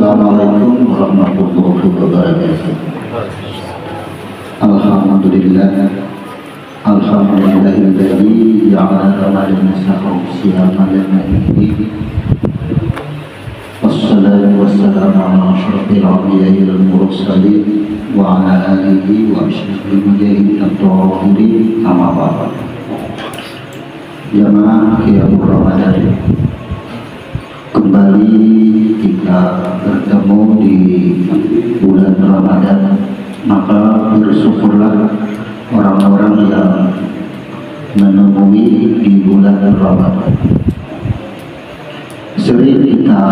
Assalamualaikum warahmatullahi wabarakatuh. Alhamdulillah, alhamdulillahilladzi ja'ala ramadan sahur siyaman lil wassalatu wassalamu ala asyrafil anbiya'i wal mursalin wa ala alihi wa asyrafil mujahidin at-tahirin amma ba'd. Jamaah qiyamul Ramadan, kembali kita bertemu di bulan Ramadan, maka bersyukurlah orang-orang yang menemui di bulan Ramadan. Sering kita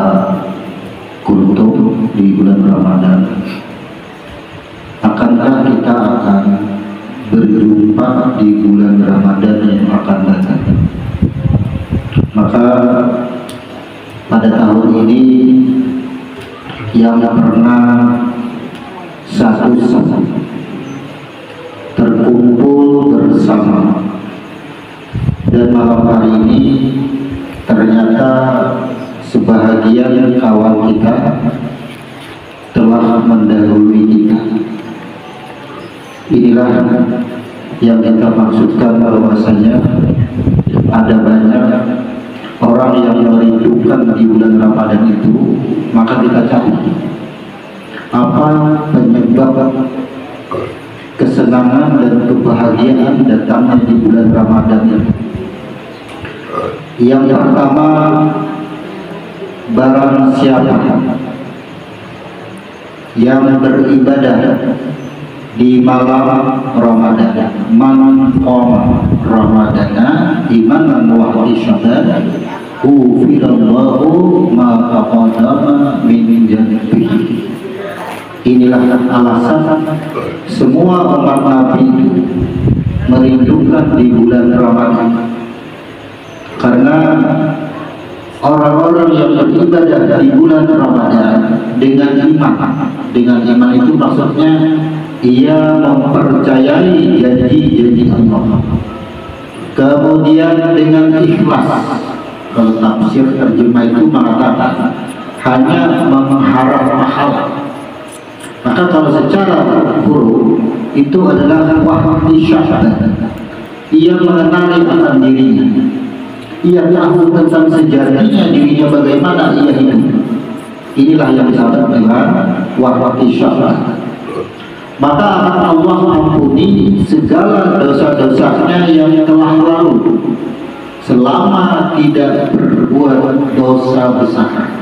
kultum di bulan Ramadan, akankah kita akan berjumpa di bulan Ramadan yang akan datang? Maka pada tahun ini yang pernah satu terkumpul bersama, dan malam hari ini ternyata sebahagian kawan kita telah mendahului kita. Inilah yang kita maksudkan bahwasanya ada banyak orang yang merindukan di bulan Ramadan itu. Maka kita cari apa penyebab kesenangan dan kebahagiaan datangnya di bulan Ramadan itu. Yang pertama, barang siapa yang beribadah di malam Ramadan, man qama ramadana imanan wa ihtisaban ghufirallahu ma taqaddama min dhanbihi. Inilah alasan semua umat Nabi itu merindukan di bulan Ramadan, karena orang-orang yang beribadah di bulan Ramadan dengan iman itu maksudnya ia mempercayai janji-janji Allah, kemudian dengan ikhlas. Kalau tafsir terjemah itu mengatakan hanya mengharap pahala. Maka kalau secara huruf itu adalah wahtisyaban, ia mengenali akan dirinya, ia tahu tentang sejatinya dirinya bagaimana ia hidup. Inilah yang disebut dengan wahtisyaban. Maka akan Allah ampuni segala dosa-dosanya yang telah lalu selama tidak berbuat dosa besar.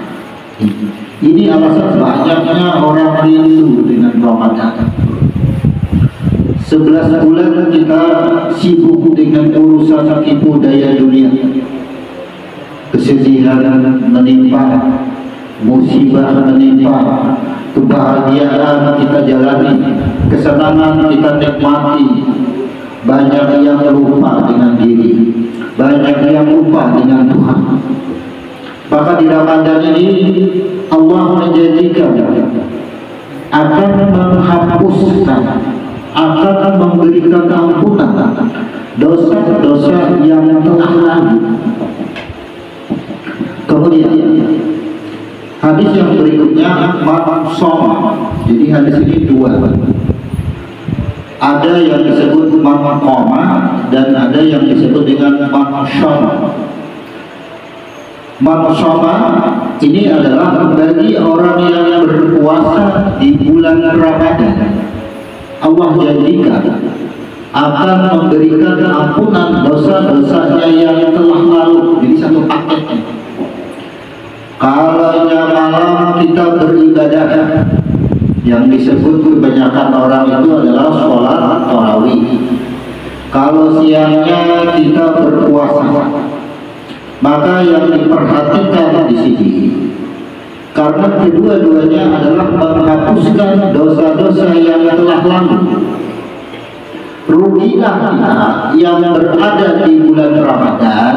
Ini alasan banyaknya orang rindu dengan Ramadan. 11 bulan kita sibuk dengan urusan tipu daya dunia, kesedihan menimpa, musibah menimpa, kebahagiaan kita jalani, kesenangan kita nikmati. Banyak yang lupa dengan diri, banyak yang lupa dengan Tuhan. Maka di Ramadan ini Allah menjanjikan akan menghapuskan, akan memberikan ampunan dosa-dosa yang telah lalu. Kemudian hadis yang berikutnya man shoma. Jadi hadis ini dua. Ada yang disebut man qama dan ada yang disebut dengan man shoma. Man shoma ini adalah bagi orang yang berpuasa di bulan Ramadan. Allah janjikan akan memberikan ampunan dosa-dosanya yang telah lalu. Jadi satu paketnya. Kalau malam kita beribadah, yang disebut kebanyakan orang itu adalah sholat tarawih. Kalau siangnya kita berpuasa, maka yang diperhatikan di sini, karena kedua-duanya adalah menghapuskan dosa-dosa yang telah lalu. Rugilah kita yang berada di bulan Ramadan,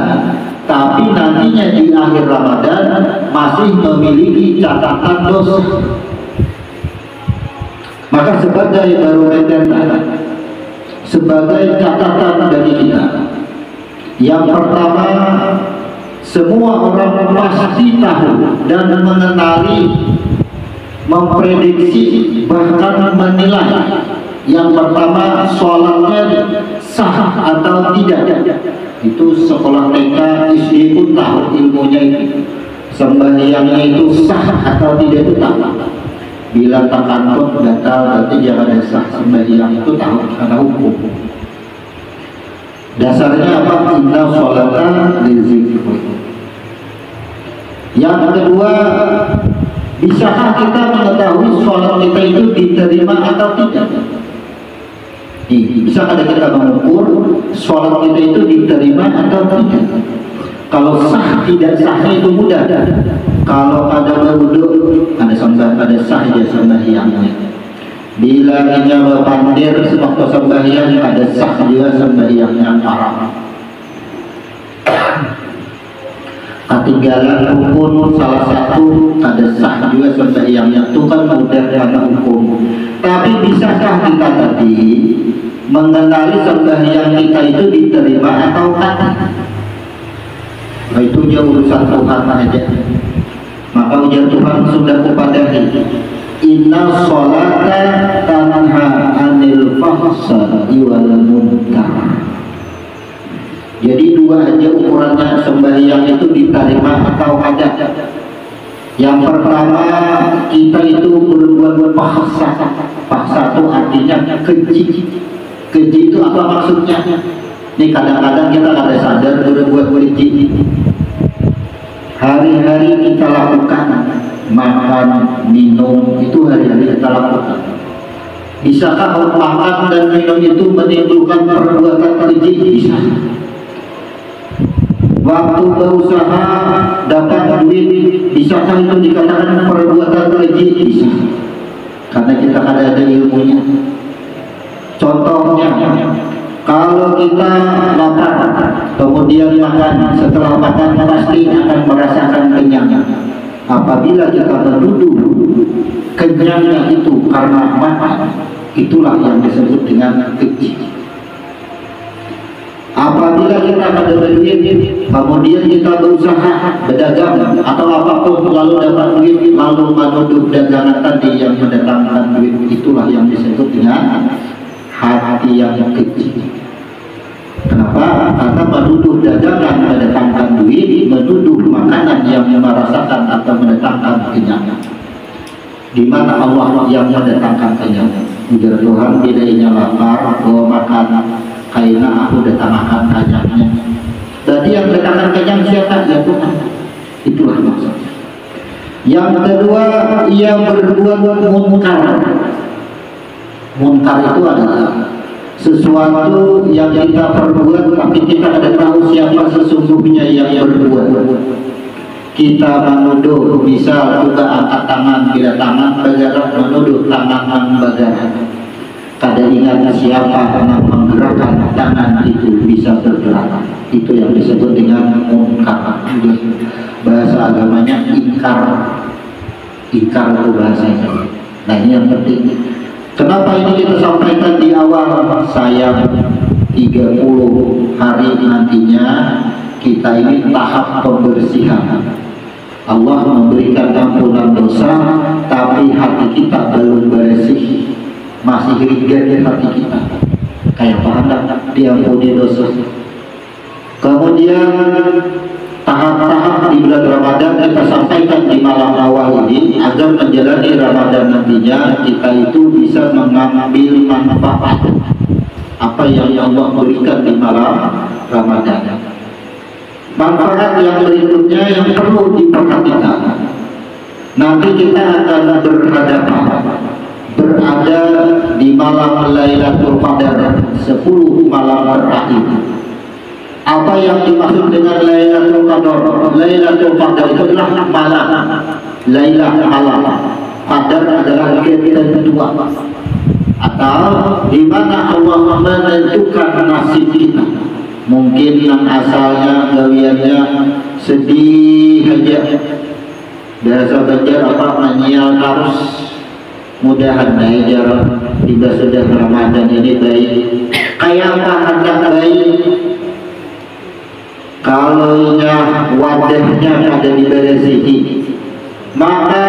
tapi nantinya di akhir Ramadan masih memiliki catatan dosa. Maka sebagai barometer, sebagai catatan bagi kita, yang pertama, semua orang pasti tahu dan mengenali memprediksi bahkan menilai. Yang pertama, sholatnya sah atau tidak. Itu sekolah TK, SD pun tahu ilmunya itu. Sembahyangnya itu sah atau tidak itu tahu. Bila tak kantor batal berarti jangan ada sah. Sembahyang itu tahu karena hukum. Dasarnya apa? Inna sholata lizikri. Yang kedua, bisakah kita mengetahui sholat kita itu diterima atau tidak? Bisa ada kita mengukur sholat kita itu diterima atau tidak? Kalau sah tidak sahnya itu mudah. Kalau ada wudhu, ada sah ya sembahyangnya. Bila inya pandir sewaktu sembahyang, ada sah juga sembahyangnya haram. Ketinggalan rukun salah satu, ada sah juga sembahyangnya. Itu kan mudah karena hukum. Tapi bisakah kita tadi mengenali sembahyang kita itu diterima atau tidak? Nah, itu jauh urusan Tuhan aja. Maka ujian Tuhan sudah kupadahi, inna sholata tanha anil fahsya'i wal munkar. Jadi dua aja ukurannya sembahyang itu diterima atau tidak. Yang pertama, kita itu berbuat paksa. Paksa itu artinya keji. Keji itu apa maksudnya? Ini kadang-kadang kita ada sadar berbuat keji. Hari-hari kita lakukan, makan, minum, itu hari-hari kita lakukan. Bisakah makan dan minum itu menimbulkan perbuatan keji? Bisa. Waktu berusaha dapat duit, bisakah itu dikatakan perbuatan keji? Bisa. Karena kita ada ilmunya. Contohnya, kalau kita lapar, kemudian makan, setelah makan pasti akan merasakan kenyang. Apabila kita menuduh kenyangnya itu karena makan, itulah yang disebut dengan keji. Apabila kita ada duit, kemudian kita berusaha berdagang atau apapun, lalu dapat duit, lalu menuduh dagangan tadi yang mendatangkan duit, itulah yang disebut dengan hati yang kecil. Kenapa? Karena menuduh dagangan mendatangkan duit, menuduh makanan yang merasakan atau mendatangkan kenyang. Di mana Allah yang mendatangkan kenyang? Ujar Tuhan, bedanya lapar, bawa makan, karena aku datangkan kenyangnya. Jadi yang datangkan kenyang siapa? Ya Tuhan. Itulah maksudnya. Yang kedua, ia berbuat munkar. Munkar itu adalah sesuatu yang kita perbuat tapi kita tidak tahu siapa sesungguhnya yang berbuat. Kita menuduh, bisa juga angkat tangan, bila tangan bergerak menuduh tangan bergerak. Kada ingat siapa yang menggerakkan tangan itu bisa bergerak. Itu yang disebut dengan munkar. Bahasa agamanya ingkar. Ingkar itu bahasanya. Nah ini yang penting. Kenapa ini kita sampaikan di awal? Saya 30 hari nantinya kita ini tahap pembersihan. Allah memberikan ampunan dosa, tapi hati kita belum bersih, masih ringan hati kita. Kayak pahala diampuni dosa. Kemudian tahap-tahap di bulan Ramadan kita sampaikan di malam awal ini agar menjalani Ramadan nantinya kita itu bisa mengambil manfaat apa yang Allah berikan di malam Ramadan. Manfaat yang berikutnya yang perlu diperhatikan. Nanti kita akan berada di malam Lailatul Qadar, 10 malam terakhir. Apa yang dimaksud dengan Lailatul Qadar? Lailatul Qadar itu adalah malam. Lailah malam. Qadar adalah ketentuan. Atau di mana Allah menentukan nasib kita. Mungkin yang asalnya gawiannya sedih aja. Biasa belajar apa menyial terus. Mudahan aja tidak sudah Ramadan ini baik. Kayak apa hendak baik? Kalau wadahnya ada diberesihi, maka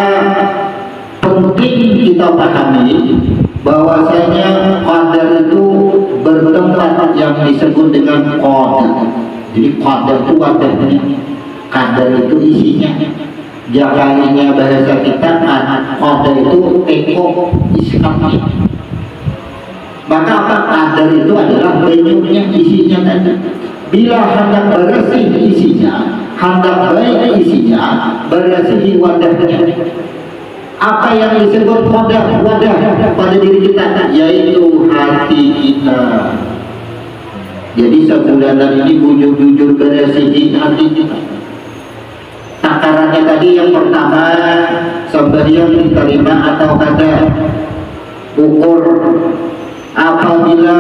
kita pahami bahwasanya qadar itu bertempat yang disebut dengan qadar. Jadi qadar itu wadahnya, qadar itu isinya. Jakalinya bahasa kita qadar itu teko iskapnya. Maka apa? Qadar itu adalah penyuhnya, isinya tadi. Bila hendak bersih isinya, hendak baik isinya, bersih wadahnya. Apa yang disebut wadah pada diri kita, yaitu hati kita. Jadi sebulanan ini bujur-bujur bersihin hati kita. Takarannya tadi yang pertama, sembahyang diterima atau kada. Ukur apabila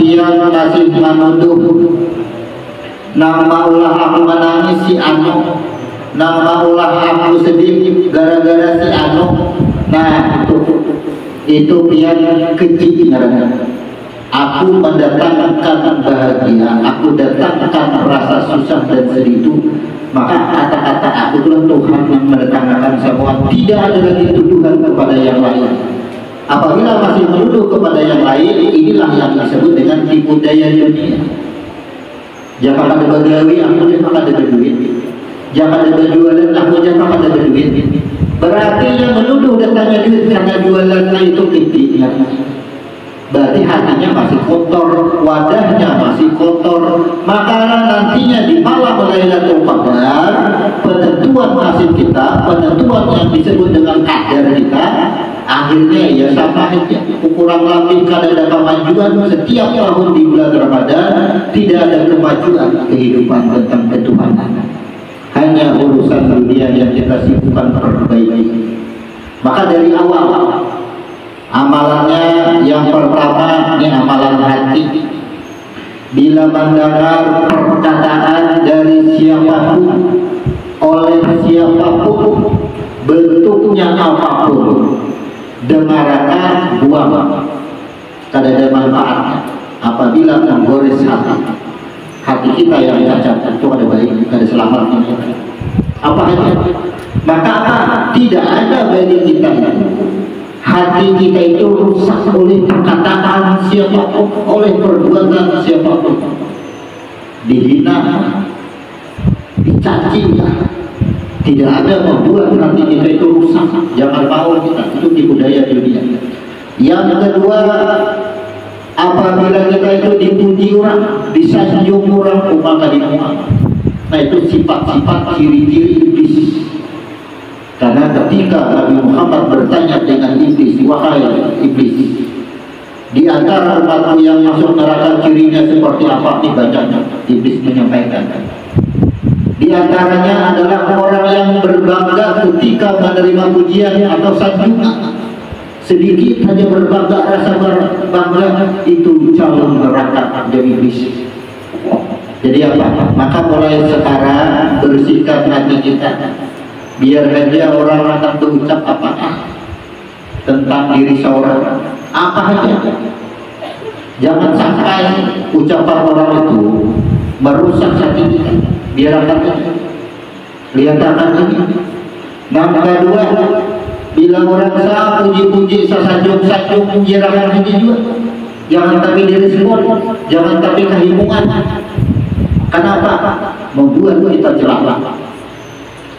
dia masih menuduh, nama ulah aku menangis si anu, nama ulah aku sedih gara-gara si anu. Nah itu pian keji ngaranna. Aku mendatangkan bahagia, aku datangkan rasa susah dan sedih itu. Maka kata-kata aku itulah Tuhan yang mendatangkan semua. Tidak ada lagi tuduhan kepada yang lain. Apabila masih menuduh kepada yang lain, inilah yang disebut dengan tipu daya dunia. Jangan ada bagawi, aku jangan ada berduit. Jangan ada berjualan, aku jangan ada berduit. Berarti yang menuduh datangnya duit karena jualannya itu ketiga. Berarti hatinya masih kotor, wadahnya masih kotor. Maka nantinya di malam Lailatul Qadar, penentuan nasib kita, penentuan yang disebut dengan qadar kita, akhirnya ya sama aja. Ukuran lebih kada ada kemajuan setiap tahun di bulan Ramadan, tidak ada kemajuan kehidupan tentang ketuhanan. Hanya urusan dunia yang kita sibukkan perbaiki. Maka dari awal amalannya yang pertama ini amalan hati. Bila mendengar perkataan dari siapapun, oleh siapapun, bentuknya apapun, dengarkan, buang. Tidak ada manfaatnya apabila menggores hati kita yang cacat. Itu ada baik, ada selamatnya. Apa aja? Maka tidak ada bagi kita hati kita itu rusak oleh perkataan siapapun, oleh perbuatan siapapun. Dihina, dicaci, tidak ada membuat hati kita itu rusak. Jangan mau kita, itu di budaya dunia. Yang kedua, apabila kita itu dipuji orang, disanjung orang, maka dimuak. Nah itu sifat-sifat ciri-ciri iblis. Karena ketika Nabi Muhammad bertanya dengan iblis, wahai iblis, di antara umatmu yang masuk neraka cirinya seperti apa? Dibacanya iblis menyampaikan. Di antaranya adalah orang yang berbangga ketika menerima pujian atau sanjungan. Sedikit saja berbangga, rasa berbangga itu calon neraka dari iblis. Jadi apa? Maka mulai sekarang bersihkan hati kita. Biar saja orang akan berucap apa tentang diri seorang, apa saja. Jangan sampai ucapan orang itu merusak hati kita. Biarkan kelihatan ini. Yang kedua, bila orang saya puji-puji, sanjung-sanjung, menjirakan ini juga. Jangan tapi diri semua, jangan tapi kehimungan. Kenapa? Membuat kita celaka.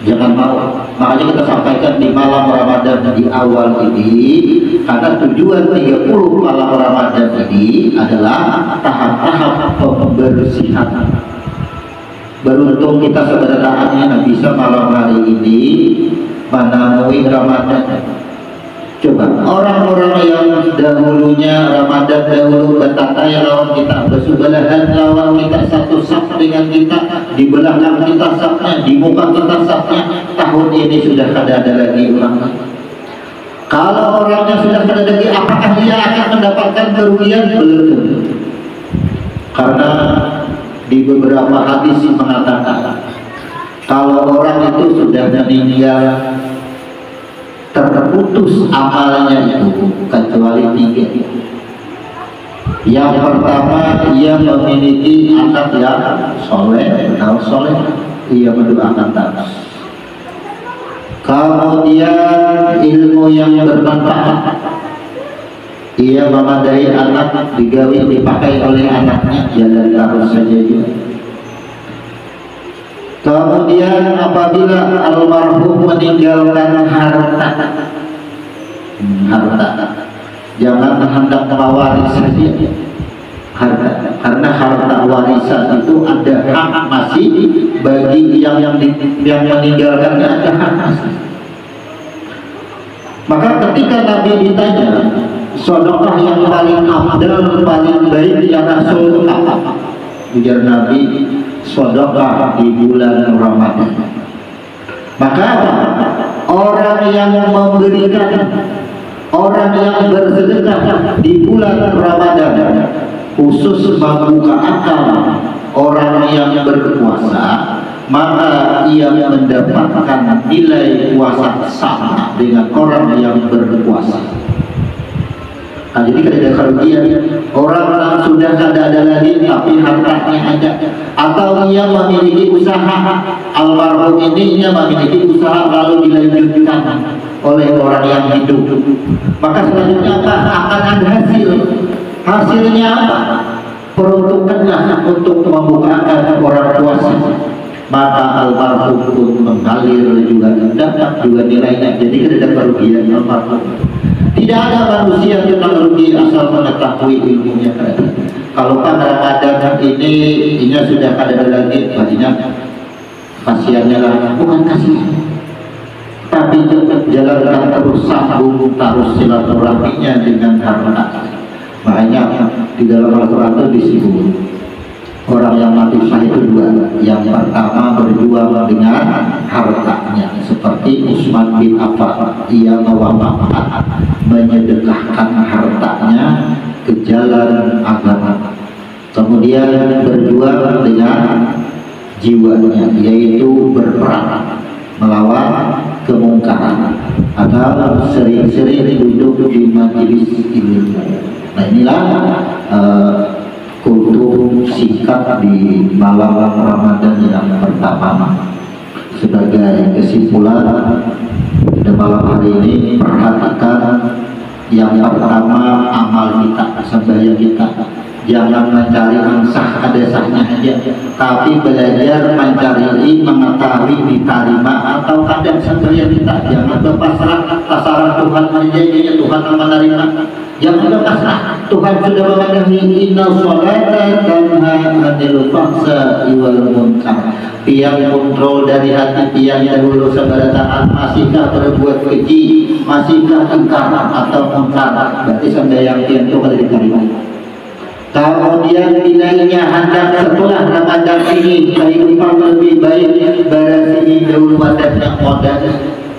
Jangan mau. Makanya kita sampaikan di malam Ramadan di awal ini, karena tujuan 30 malam Ramadan ini adalah tahap-tahap pembersihan. Beruntung kita sebenarnya bisa malam hari ini menemui Ramadan. Coba orang-orang yang dahulunya Ramadan dahulu bertatai lawan kita, bersebelahan lawan kita, satu saf dengan kita, di belakang kita safnya, di muka kita safnya. Tahun ini sudah tidak ada lagi orang. Kalau orangnya sudah tidak ada lagi, apakah dia akan mendapatkan kerugian? Belum. Karena di beberapa hadis mengatakan kalau orang itu sudah meninggal, terputus amalnya itu kecuali 3. Yang pertama, ia memiliki anak yang soleh atau soleh, ia mendoakan terus. Kemudian ilmu yang bermanfaat, ia memadai anak digawi dipakai oleh anaknya, jalan terus saja juga. Kemudian apabila almarhum meninggalkan harta, jangan hendak mewaris saja harta, karena harta warisan itu ada hak masih bagi yang meninggalkannya, ada hak masih. Maka ketika Nabi ditanya sedekah yang paling afdal, paling baik ya Rasul apa? Ujar Nabi, sedekah di bulan Ramadan. Maka orang yang memberikan, orang yang bersedekah di bulan Ramadan, khusus membuka akal orang yang berpuasa, maka ia mendapatkan nilai puasa sama dengan orang yang berpuasa. Nah, jadi kada ada kerugian. Orang yang sudah kada ada lagi tapi hartanya ada, atau ia memiliki usaha, almarhum ini ia memiliki usaha lalu dilanjutkan oleh orang yang hidup, maka selanjutnya apa? Akan ada hasil. Hasilnya apa? Peruntukanlah untuk membukakan orang puasa, maka almarhum pun mengalir juga dapat juga nilainya. Jadi tidak ada kerugian almarhum. Tidak ada manusia yang merugi asal mengetahui ilmunya. Kalau kan Ramadan ini sudah ada lagi, banyak kasihannya lah, bukan kasihan, tapi jalankan terus, sambung terus silaturahminya dengan harta. Makanya di dalam Al-Quran itu disebut orang yang mati syahid itu dua. Yang pertama berjuang dengan hartanya, seperti Utsman bin Affan, ia mewafat menyedekahkan hartanya ke jalan agama. Kemudian berjuang dengan jiwanya, yaitu berperang melawan kemungkaran atau sering-sering duduk di majelis ilmu. Nah inilah kultur sikap di malam Ramadan yang pertama. Sebagai kesimpulan pada malam hari ini, perhatikan yang pertama, amal kita, sembahyang kita. Jangan mencari ansah ada sahnya aja, tapi belajar mencari, mengetahui, diterima atau kadang sembahyang kita. Jangan berpasrah pasrah Tuhan menjadinya Tuhan yang menerima. Jangan berpasrah, Tuhan sudah mengatakan inna sholata tanha 'anil fahsya'i wal munkar. Tiang kontrol dari hati tiang dahulu seberataan, masihkah berbuat keji, masihkah ingkar atau munkar, berarti sembahyang tiang itu kada diterima. Kemudian nilainya hendak setelah Ramadan ini kehidupan lebih baik, berarti dahulu wadatnya qadar.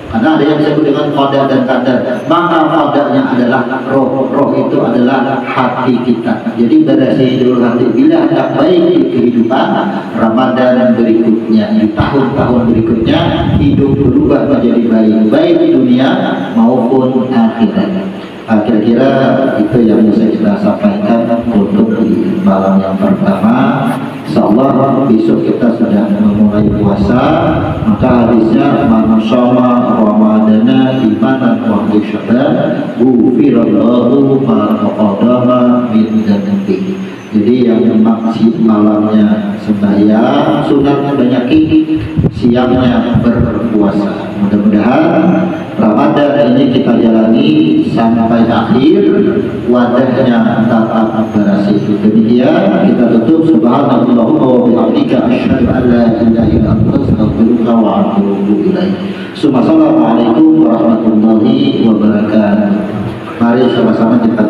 Karena ada yang disebut dengan qadar dan qadar. Maka qadarnya adalah roh. Roh itu adalah hati kita. Jadi berarti dahulu hati. Bila hendak baik di kehidupan Ramadan berikutnya, di tahun-tahun berikutnya, hidup berubah menjadi baik, baik di dunia maupun akhirat. Kira-kira itu yang bisa kita sampaikan untuk di malam yang pertama. Insyaallah besok kita sudah memulai puasa, maka hadisnya man shoma ramadana imanan wa ihtisaban ghufirallahu ma taqaddama min dzambihi. Jadi yang malamnya sembahyang, sunatnya banyakin, siangnya berpuasa. Mudah-mudahan Ramadan ini kita jalani sampai akhir, wadahnya tetap berhasil. Demikian kita tutup. Subhanallahumma wa bihamdika asyhadu an la ilaha illa anta astaghfiruka wa atubu ilaik. Assalamualaikum warahmatullahi wabarakatuh. Mari sama-sama kita